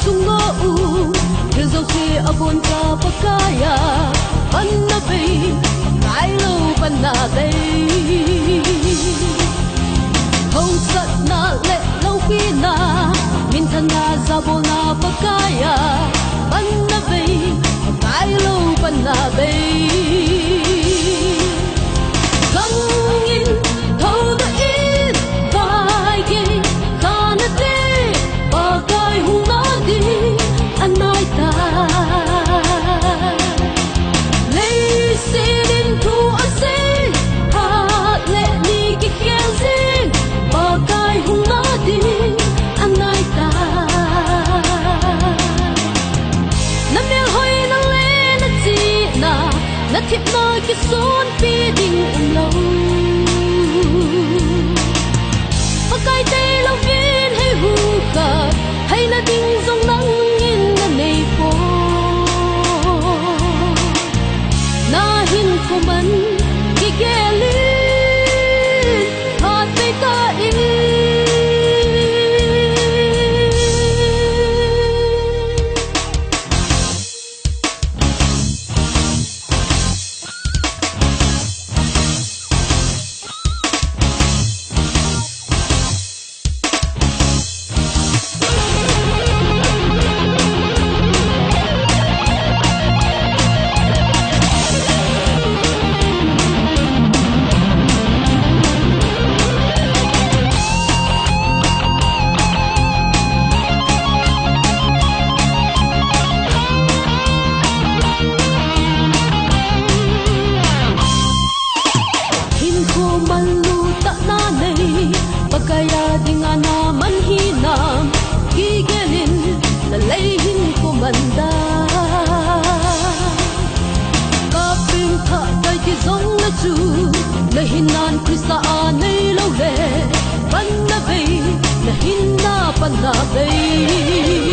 Sungo u Rizal si abon sa pagkaya Panabay Kailo panabay Hong sat na le lau kina Mintan na zabo na pagkaya Panabay Kailo panabay Langin Thâu da in Vai gay Kana de Bagay hung na anai ta lấy xin thu ase ha lệ ni ki khen xin ba kai hung na di anai ta na mel hoi na le na ti na thip na ki son pi ding lo ba kai te lo vin hay hu ka hay na ding zong nang man ki geli hat pe ka in Pagkaya di nga naman hinam Gigelin Nalayin ko manda Kaping ka kay kizong na chu Nahinan krista anay laule Panabay Nahina panabay